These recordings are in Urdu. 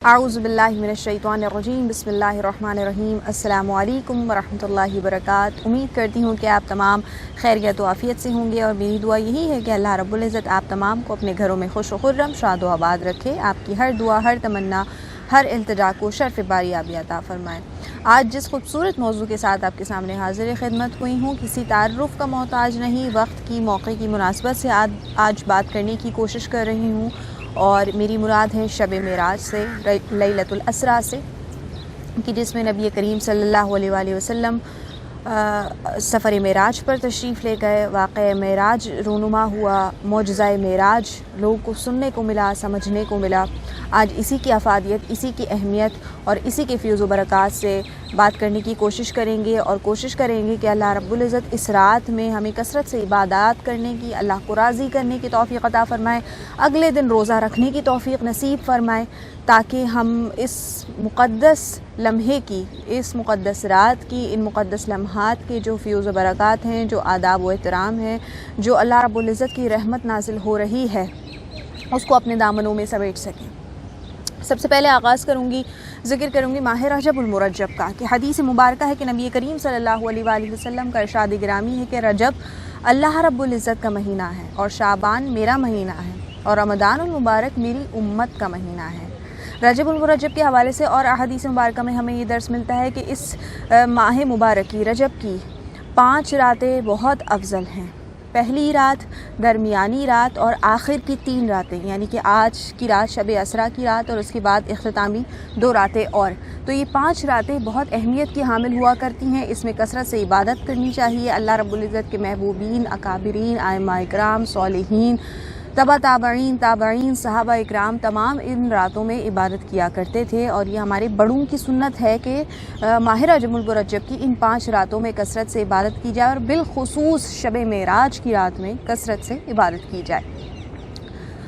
اعوذ باللہ من الشیطان الرجیم، بسم اللہ الرحمن الرحیم۔ السلام علیکم ورحمۃ اللہ وبرکاتہ۔ امید کرتی ہوں کہ آپ تمام خیریت و عافیت سے ہوں گے، اور میری دعا یہی ہے کہ اللہ رب العزت آپ تمام کو اپنے گھروں میں خوش و خرم، شاد و آباد رکھے، آپ کی ہر دعا، ہر تمنا، ہر التجا کو شرف باری یابی عطا فرمائے۔ آج جس خوبصورت موضوع کے ساتھ آپ کے سامنے حاضر خدمت ہوئی ہوں، کسی تعارف کا محتاج نہیں، وقت کی، موقع کی مناسبت سے آج بات کرنے کی کوشش کر رہی ہوں، اور میری مراد ہے شب معراج سے، لیلۃ الاسریٰ سے، کہ جس میں نبی کریم صلی اللہ علیہ وآلہ وسلم سفر معراج پر تشریف لے گئے۔ واقعہ معراج رونما ہوا، معجزہ معراج لوگوں کو سننے کو ملا، سمجھنے کو ملا۔ آج اسی کی افادیت، اسی کی اہمیت اور اسی کے فیض و برکات سے بات کرنے کی کوشش کریں گے، اور کوشش کریں گے کہ اللہ رب العزت اس رات میں ہمیں کثرت سے عبادات کرنے کی، اللہ کو راضی کرنے کی توفیق عطا فرمائے، اگلے دن روزہ رکھنے کی توفیق نصیب فرمائے، تاکہ ہم اس مقدس لمحے کی، اس مقدس رات کی، ان مقدس لمحات کے جو فیض و برکات ہیں، جو آداب و احترام ہیں، جو اللہ رب العزت کی رحمت نازل ہو رہی ہے، اس کو اپنے دامنوں میں سمیٹ سکیں۔ سب سے پہلے آغاز ذکر کروں گی ماہ رجب المرجب کا، کہ حدیث مبارکہ ہے کہ نبی کریم صلی اللہ علیہ وآلہ وسلم کا ارشاد گرامی ہے کہ رجب اللہ رب العزت کا مہینہ ہے، اور شعبان میرا مہینہ ہے، اور رمضان المبارک میری امت کا مہینہ ہے۔ رجب المرجب کے حوالے سے اور احادیث مبارکہ میں ہمیں یہ درس ملتا ہے کہ اس ماہ مبارک کی، رجب کی 5 راتیں بہت افضل ہیں۔ پہلی رات، درمیانی رات اور آخر کی 3 راتیں، یعنی کہ آج کی رات شب اسریٰ کی رات، اور اس کے بعد اختتامی 2 راتیں اور، تو یہ 5 راتیں بہت اہمیت کی حامل ہوا کرتی ہیں۔ اس میں کثرت سے عبادت کرنی چاہیے۔ اللہ رب العزت کے محبوبین، اکابرین، ائمہ اکرام، صالحین، تابعین، صحابہ اکرام تمام ان راتوں میں عبادت کیا کرتے تھے، اور یہ ہمارے بڑوں کی سنت ہے کہ ماہ رجب المرجب کی ان 5 راتوں میں کثرت سے عبادت کی جائے، اور بالخصوص شب معراج کی رات میں کثرت سے عبادت کی جائے۔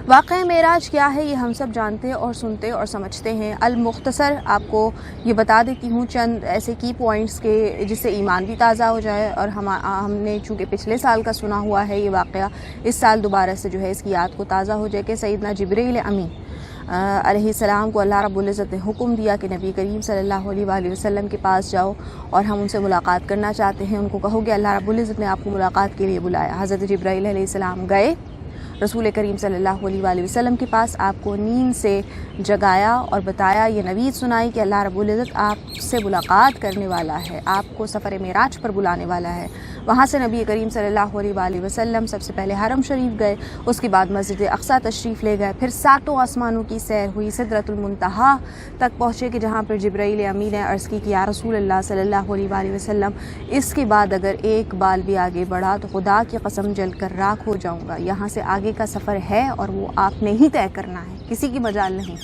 واقعہ معراج کیا ہے یہ ہم سب جانتے اور سنتے اور سمجھتے ہیں۔ المختصر آپ کو یہ بتا دیتی ہوں چند ایسے کی پوائنٹس کے جس سے ایمان بھی تازہ ہو جائے، اور ہم نے چونکہ پچھلے سال کا سنا ہوا ہے یہ واقعہ، اس سال دوبارہ سے جو ہے اس کی یاد کو تازہ ہو جائے، کہ سیدنا جبرائیل امین علیہ السلام کو اللہ رب العزت نے حکم دیا کہ نبی کریم صلی اللہ علیہ وآلہ وسلم کے پاس جاؤ، اور ہم ان سے ملاقات کرنا چاہتے ہیں، ان کو کہو کہ اللہ رب العزت نے آپ کو ملاقات کے لیے بلایا۔ حضرت جبرائیل علیہ السلام گئے رسول کریم صلی اللہ علیہ وآلہ وسلم کے پاس، آپ کو نیند سے جگایا اور بتایا، یہ نوید سنائی کہ اللہ رب العزت آپ سے ملاقات کرنے والا ہے، آپ کو سفر معراج پر بلانے والا ہے۔ وہاں سے نبی کریم صلی اللہ علیہ وآلہ وسلم سب سے پہلے حرم شریف گئے، اس کے بعد مسجد اقصیٰ تشریف لے گئے، پھر 7 آسمانوں کی سیر ہوئی، سدرۃ المنتہا تک پہنچے، کہ جہاں پر جبرائیل امین نے عرض کی کہ یا رسول اللہ صلی اللہ علیہ وآلہ وسلم، اس کے بعد اگر ایک بال بھی آگے بڑھا تو خدا کی قسم جل کر راکھ ہو جاؤں گا۔ یہاں سے آگے کا سفر ہے، اور وہ آپ نے ہی طے کرنا ہے، کسی کی مجال نہیں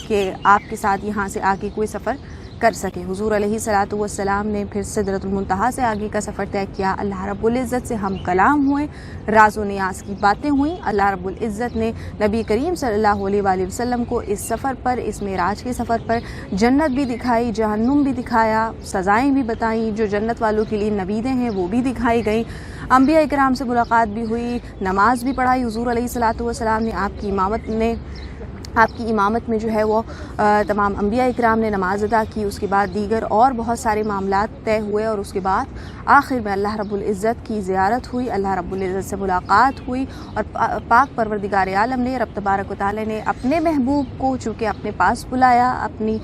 کہ آپ کے ساتھ یہاں سے آگے کوئی سفر کر سکے۔ حضور علیہ الصلوۃ والسلام نے پھر سدرۃ المنتہا سے آگے کا سفر طے کیا، اللہ رب العزت سے ہم کلام ہوئے، راز و نیاز کی باتیں ہوئیں، اللہ رب العزت نے نبی کریم صلی اللہ علیہ وآلہ وسلم کو اس سفر پر، اس معراج کے سفر پر جنت بھی دکھائی، جہنم بھی دکھایا، سزائیں بھی بتائیں، جو جنت والوں کے لیے نویدیں ہیں وہ بھی دکھائی گئیں، انبیاء اکرام سے ملاقات بھی ہوئی، نماز بھی پڑھائی۔ حضور علیہ الصلوۃ والسلام نے آپ کی امامت میں جو ہے وہ تمام انبیاء اکرام نے نماز ادا کی، اس کے بعد دیگر اور بہت سارے معاملات طے ہوئے، اور اس کے بعد آخر میں اللہ رب العزت کی زیارت ہوئی، اللہ رب العزت سے ملاقات ہوئی، اور پاک پروردگار عالم نے، رب تبارک و تعالی نے اپنے محبوب کو چونکہ اپنے پاس بلایا، اپنی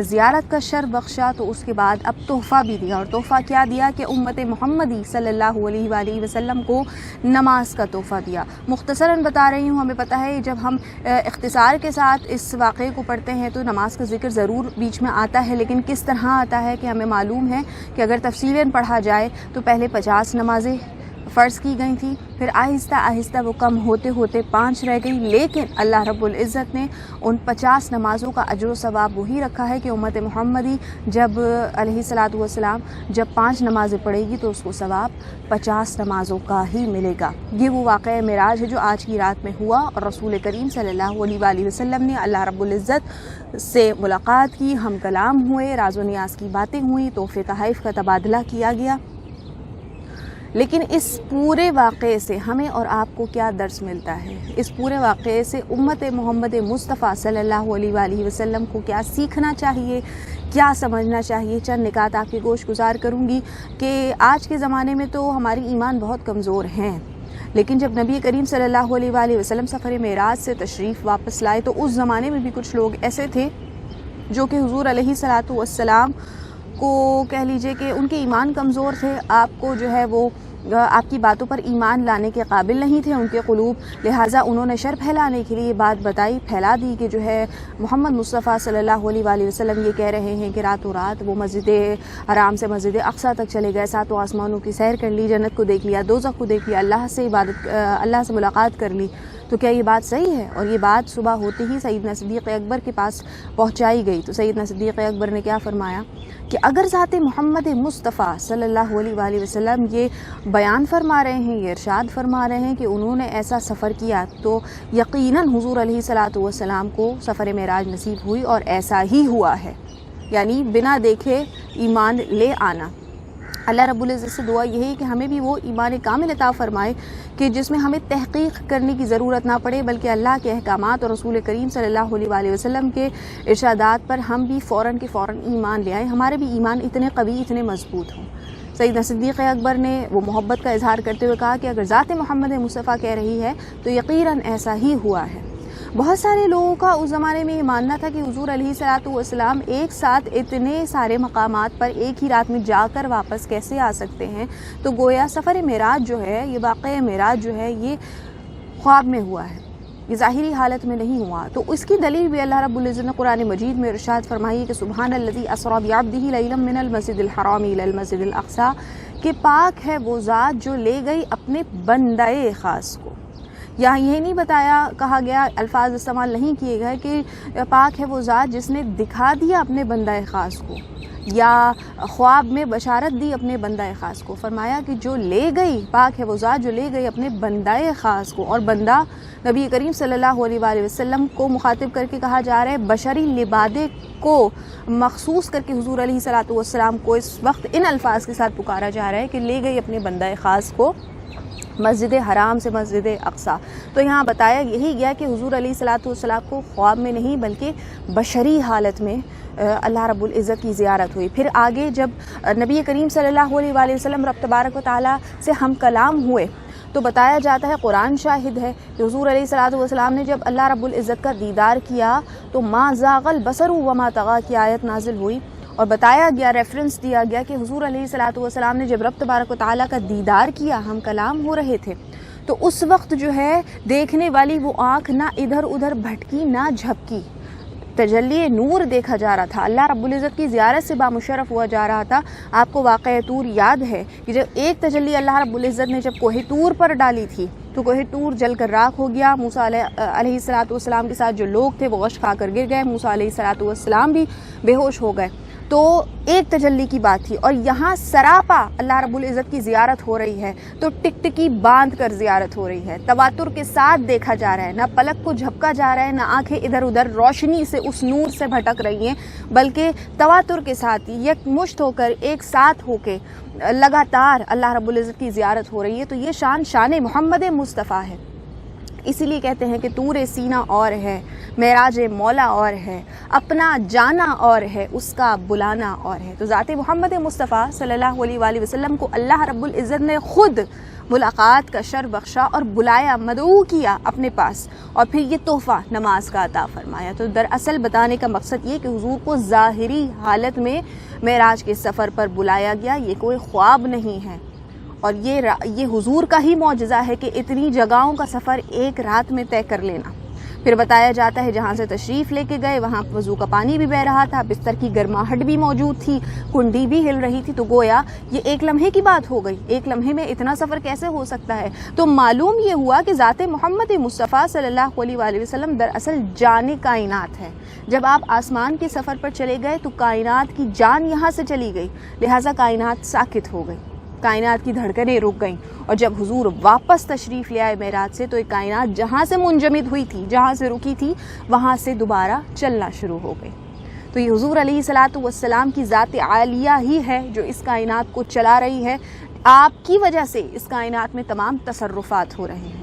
زیارت کا شرف بخشا، تو اس کے بعد اب تحفہ بھی دیا، اور تحفہ کیا دیا کہ امت محمدی صلی اللہ علیہ وآلہ وسلم کو نماز کا تحفہ دیا۔ مختصراً بتا رہی ہوں، ہمیں پتہ ہے جب ہم اختصار کے ساتھ اس واقعے کو پڑھتے ہیں تو نماز کا ذکر ضرور بیچ میں آتا ہے، لیکن کس طرح آتا ہے کہ ہمیں معلوم ہے کہ اگر تفصیلاً پڑھا جائے تو پہلے 50 نمازیں فرض کی گئی تھیں، پھر آہستہ آہستہ وہ کم ہوتے ہوتے 5 رہ گئی، لیکن اللہ رب العزت نے ان 50 نمازوں کا اجر و ثواب وہی رکھا ہے کہ امت محمدی جب علیہ الصلوۃ والسلام جب 5 نمازیں پڑھے گی تو اس کو ثواب 50 نمازوں کا ہی ملے گا۔ یہ وہ واقعہ معراج ہے جو آج کی رات میں ہوا، اور رسول کریم صلی اللہ علیہ وآلہ وسلم نے اللہ رب العزت سے ملاقات کی، ہم کلام ہوئے، راز و نیاز کی باتیں ہوئیں، تحفے تحائف کا تبادلہ کیا گیا۔ لیکن اس پورے واقعے سے ہمیں اور آپ کو کیا درس ملتا ہے؟ اس پورے واقعے سے امت محمد مصطفیٰ صلی اللہ علیہ وآلہ وسلم کو کیا سیکھنا چاہیے، کیا سمجھنا چاہیے؟ چند نکات آپ کی گوش گزار کروں گی کہ آج کے زمانے میں تو ہماری ایمان بہت کمزور ہیں، لیکن جب نبی کریم صلی اللہ علیہ وآلہ وسلم سفر معراج سے تشریف واپس لائے تو اس زمانے میں بھی کچھ لوگ ایسے تھے جو کہ حضور علیہ الصلوۃ والسلام کو کہہ لیجئے کہ ان کے ایمان کمزور تھے، آپ کو جو ہے وہ آپ کی باتوں پر ایمان لانے کے قابل نہیں تھے ان کے قلوب، لہٰذا انہوں نے شر پھیلانے کے لیے یہ بات بتائی، پھیلا دی کہ جو ہے محمد مصطفیٰ صلی اللہ علیہ وآلہ وسلم یہ کہہ رہے ہیں کہ راتوں رات وہ مسجد حرام سے مسجد اقصیٰ تک چلے گئے، ساتوں آسمانوں کی سیر کر لی، جنت کو دیکھ لیا، دوزخ کو دیکھ لیا، اللہ سے ملاقات کر لی، تو کیا یہ بات صحیح ہے؟ اور یہ بات صبح ہوتے ہی سیدنا صدیق اکبر کے پاس پہنچائی گئی تو سیدنا صدیق اکبر نے کیا فرمایا کہ اگر ذات محمد مصطفیٰ صلی اللہ علیہ وآلہ وسلم یہ بیان فرما رہے ہیں، یہ ارشاد فرما رہے ہیں کہ انہوں نے ایسا سفر کیا تو یقیناً حضور علیہ الصلوۃ والسلام کو سفر معراج نصیب ہوئی اور ایسا ہی ہوا ہے، یعنی بنا دیکھے ایمان لے آنا۔ اللہ رب العزت سے دعا یہی ہے کہ ہمیں بھی وہ ایمان کامل عطا فرمائے کہ جس میں ہمیں تحقیق کرنے کی ضرورت نہ پڑے، بلکہ اللہ کے احکامات اور رسول کریم صلی اللہ علیہ وآلہ وسلم کے ارشادات پر ہم بھی فوراً کے فوراً ایمان لے آئیں، ہمارے بھی ایمان اتنے قوی، اتنے مضبوط ہوں۔ سیدنا صدیق اکبر نے وہ محبت کا اظہار کرتے ہوئے کہا کہ اگر ذات محمد مصطفیٰ کہہ رہی ہے تو یقیناً ایسا ہی ہوا ہے۔ بہت سارے لوگوں کا اس زمانے میں یہ ماننا تھا کہ حضور علیہ الصلوۃ والسلام ایک ساتھ اتنے سارے مقامات پر ایک ہی رات میں جا کر واپس کیسے آ سکتے ہیں، تو گویا سفر معراج جو ہے، یہ واقعہ معراج جو ہے، یہ خواب میں ہوا ہے، یہ ظاہری حالت میں نہیں ہوا۔ تو اس کی دلیل بھی اللہ رب العزت نے قرآن مجید میں ارشاد فرمائی کہ سبحان الذی اسری بعبدہ لیلا من المسجد الحرام الی المسجد الاقصی، کہ پاک ہے وہ ذات جو لے گئی اپنے بندہ خاص کو۔ یہاں یہ نہیں بتایا، کہا گیا، الفاظ استعمال نہیں کیے گئے کہ پاک ہے وہ ذات جس نے دکھا دیا اپنے بندہ خاص کو یا خواب میں بشارت دی اپنے بندہ خاص کو، فرمایا کہ جو لے گئی، پاک ہے وہ ذات جو لے گئی اپنے بندہ خاص کو، اور بندہ نبی کریم صلی اللہ علیہ وآلہ وسلم کو مخاطب کر کے کہا جا رہا ہے، بشری لبادے کو مخصوص کر کے حضور علیہ الصلوۃ والسلام کو اس وقت ان الفاظ کے ساتھ پکارا جا رہا ہے کہ لے گئی اپنے بندہ خاص کو مسجد حرام سے مسجد اقصیٰ۔ تو یہاں بتایا یہی گیا کہ حضور علیہ الصلوۃ والسلام کو خواب میں نہیں بلکہ بشری حالت میں اللہ رب العزت کی زیارت ہوئی۔ پھر آگے جب نبی کریم صلی اللہ علیہ وآلہ وسلم رب تبارک و تعالیٰ سے ہم کلام ہوئے تو بتایا جاتا ہے، قرآن شاہد ہے کہ حضور علیہ الصلوۃ والسلام نے جب اللہ رب العزت کا دیدار کیا تو ما زاغ البصر وما طغیٰ کی آیت نازل ہوئی، اور بتایا گیا، ریفرنس دیا گیا کہ حضور علیہ الصلوۃ والسلام نے جب رب تبارک و تعالیٰ کا دیدار کیا، ہم کلام ہو رہے تھے، تو اس وقت جو ہے دیکھنے والی وہ آنکھ نہ ادھر ادھر بھٹکی نہ جھپکی، تجلی نور دیکھا جا رہا تھا، اللہ رب العزت کی زیارت سے بامشرف ہوا جا رہا تھا۔ آپ کو واقعہ طور یاد ہے کہ جب ایک تجلی اللہ رب العزت نے جب کوہ طور پر ڈالی تھی تو کوہ طور جل کر راکھ ہو گیا، موسیٰ علیہ الصلوۃ والسلام کے ساتھ جو لوگ تھے وہ غش کھا کر گر گئے، موسیٰ علیہ الصلوۃ والسلام بھی بے ہوش ہو گئے۔ تو ایک تجلی کی بات تھی، اور یہاں سراپا اللہ رب العزت کی زیارت ہو رہی ہے، تو ٹک ٹکی باندھ کر زیارت ہو رہی ہے، تواتر کے ساتھ دیکھا جا رہا ہے، نہ پلک کو جھپکا جا رہا ہے، نہ آنکھیں ادھر ادھر روشنی سے اس نور سے بھٹک رہی ہیں، بلکہ تواتر کے ساتھ یک مشت ہو کر ایک ساتھ ہو کے لگاتار اللہ رب العزت کی زیارت ہو رہی ہے۔ تو یہ شان محمد مصطفیٰ ہے، اسی لیے کہتے ہیں کہ طور سینہ اور ہے، معراج مولا اور ہے، اپنا جانا اور ہے، اس کا بلانا اور ہے۔ تو ذات محمد مصطفیٰ صلی اللہ علیہ وآلہ وسلم کو اللہ رب العزت نے خود ملاقات کا شرف بخشا اور بلایا، مدعو کیا اپنے پاس، اور پھر یہ تحفہ نماز کا عطا فرمایا۔ تو دراصل بتانے کا مقصد یہ کہ حضور کو ظاہری حالت میں معراج کے سفر پر بلایا گیا، یہ کوئی خواب نہیں ہے، اور یہ حضور کا ہی معجزہ ہے کہ اتنی جگہوں کا سفر ایک رات میں طے کر لینا۔ پھر بتایا جاتا ہے جہاں سے تشریف لے کے گئے وہاں وضو کا پانی بھی بہہ رہا تھا، بستر کی گرماہٹ بھی موجود تھی، کنڈی بھی ہل رہی تھی، تو گویا یہ ایک لمحے کی بات ہو گئی، ایک لمحے میں اتنا سفر کیسے ہو سکتا ہے؟ تو معلوم یہ ہوا کہ ذات محمد مصطفیٰ صلی اللہ علیہ وآلہ وسلم دراصل جان کائنات ہے۔ جب آپ آسمان کے سفر پر چلے گئے تو کائنات کی جان یہاں سے چلی گئی، لہٰذا کائنات ساکت ہو گئی، کائنات کی دھڑکنیں رک گئیں، اور جب حضور واپس تشریف لے آئے معراج سے تو ایک کائنات جہاں سے منجمد ہوئی تھی، جہاں سے رکی تھی، وہاں سے دوبارہ چلنا شروع ہو گئی۔ تو یہ حضور علیہ الصلوۃ والسلام کی ذات عالیہ ہی ہے جو اس کائنات کو چلا رہی ہے، آپ کی وجہ سے اس کائنات میں تمام تصرفات ہو رہے ہیں۔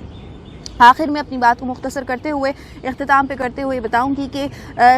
آخر میں اپنی بات کو مختصر کرتے ہوئے اختتام پہ کرتے ہوئے بتاؤں گی کہ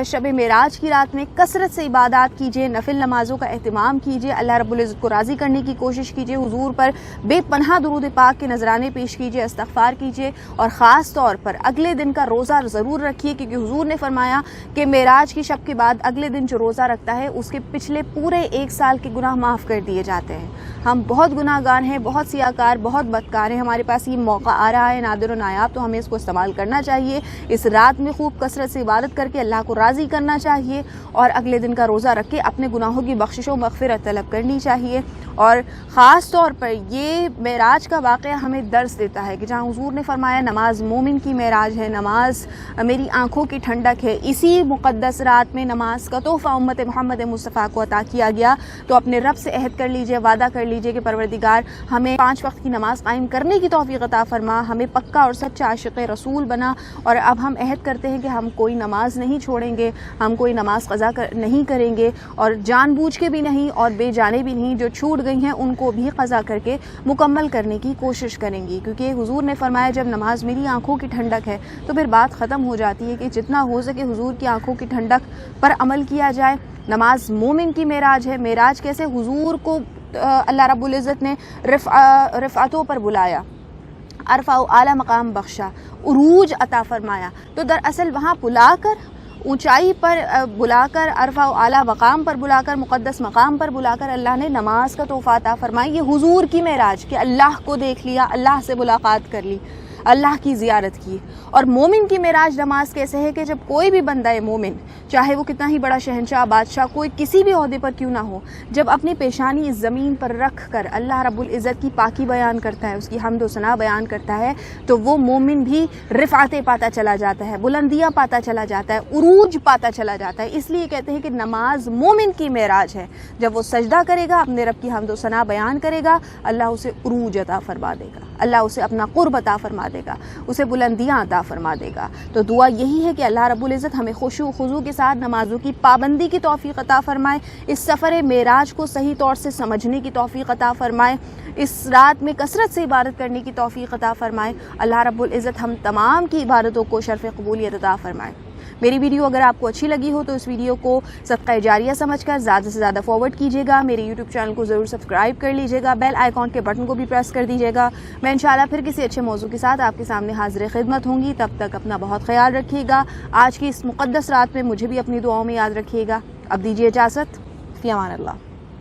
شب معراج کی رات میں کثرت سے عبادات کیجئے، نفل نمازوں کا اہتمام کیجئے، اللہ رب العزت کو راضی کرنے کی کوشش کیجئے، حضور پر بے پناہ درود پاک کے نذرانے پیش کیجئے، استغفار کیجئے، اور خاص طور پر اگلے دن کا روزہ ضرور رکھیے، کیونکہ حضور نے فرمایا کہ معراج کی شب کے بعد اگلے دن جو روزہ رکھتا ہے اس کے پچھلے پورے 1 سال کے گناہ معاف کر دیے جاتے ہیں۔ ہم بہت گناہ گار ہیں، بہت سیاہکار، بہت بدکار ہیں، ہمارے پاس یہ موقع آ رہا ہے نادر و نایاب، تو ہمیں اس کو استعمال کرنا چاہیے۔ اس رات میں خوب کثرت سے عبادت کر کے اللہ کو راضی کرنا چاہیے، اور اگلے دن کا روزہ رکھ کے اپنے گناہوں کی بخشش و مغفرت طلب کرنی چاہیے۔ اور خاص طور پر یہ معراج کا واقعہ ہمیں درس دیتا ہے کہ جہاں حضور نے فرمایا نماز مومن کی معراج ہے، نماز میری آنکھوں کی ٹھنڈک ہے، اسی مقدس رات میں نماز کا تحفہ امت محمد مصطفیٰ کو عطا کیا گیا، تو اپنے رب سے عہد کر لیجئے، وعدہ کر لیجئے کہ پروردگار ہمیں 5 وقت کی نماز قائم کرنے کی توفیق عطا فرما، ہمیں پکا اور سچا عاشق رسول بنا، اور اب ہم عہد کرتے ہیں کہ ہم کوئی نماز نہیں چھوڑیں گے، ہم کوئی نماز قضا نہیں کریں گے، اور جان بوجھ کے بھی نہیں اور بے جانے بھی نہیں، جو چھوٹ گئی ہیں ان کو بھی قضا کر کے مکمل کرنے کی کوشش کریں گی، کیونکہ حضور نے فرمایا جب نماز میری آنکھوں کی ٹھنڈک ہے تو پھر بات ختم ہو جاتی ہے کہ جتنا ہو سکے حضور کی آنکھوں کی ٹھنڈک پر عمل کیا جائے۔ نماز مومن کی معراج ہے۔ معراج کیسے؟ حضور کو اللہ رب العزت نے رفعتوں پر بلایا، عرفہ و اعلیٰ مقام بخشا، عروج عطا فرمایا، تو دراصل وہاں بلا کر، اونچائی پر بلا کر، عرفہ و اعلیٰ مقام پر بلا کر، مقدس مقام پر بلا کر اللہ نے نماز کا تحفہ عطا فرمایا۔ یہ حضور کی معراج کہ اللہ کو دیکھ لیا، اللہ سے ملاقات کر لی، اللہ کی زیارت کی۔ اور مومن کی معراج نماز کیسے ہے کہ جب کوئی بھی بندہ مومن، چاہے وہ کتنا ہی بڑا شہنشاہ، بادشاہ، کوئی کسی بھی عہدے پر کیوں نہ ہو، جب اپنی پیشانی اس زمین پر رکھ کر اللہ رب العزت کی پاکی بیان کرتا ہے، اس کی حمد و ثنا بیان کرتا ہے، تو وہ مومن بھی رفعتیں پاتا چلا جاتا ہے، بلندیاں پاتا چلا جاتا ہے، عروج پاتا چلا جاتا ہے۔ اس لیے کہتے ہیں کہ نماز مومن کی معراج ہے۔ جب وہ سجدہ کرے گا، اپنے رب کی حمد و ثنا بیان کرے گا، اللہ اسے عروج عطا فرما دے گا، اللہ اسے اپنا قرب عطا فرما دے گا، اسے بلندیاں عطا فرما دے گا۔ تو دعا یہی ہے کہ اللہ رب العزت ہمیں خشوع و خضوع کے ساتھ نمازوں کی پابندی کی توفیق عطا فرمائے، اس سفر معراج کو صحیح طور سے سمجھنے کی توفیق عطا فرمائے، اس رات میں کثرت سے عبادت کرنے کی توفیق عطا فرمائے۔ اللہ رب العزت ہم تمام کی عبادتوں کو شرف قبولیت عطا فرمائے۔ میری ویڈیو اگر آپ کو اچھی لگی ہو تو اس ویڈیو کو صدقہ جاریہ سمجھ کر زیادہ سے زیادہ فارورڈ کیجیے گا، میرے یوٹیوب چینل کو ضرور سبسکرائب کر لیجیے گا، بیل آئیکن کے بٹن کو بھی پریس کر دیجیے گا۔ میں انشاءاللہ پھر کسی اچھے موضوع کے ساتھ آپ کے سامنے حاضر خدمت ہوں گی، تب تک اپنا بہت خیال رکھیے گا۔ آج کی اس مقدس رات میں مجھے بھی اپنی دعاؤں میں یاد رکھیے گا۔ اب دیجیے اجازت، فی امان اللہ۔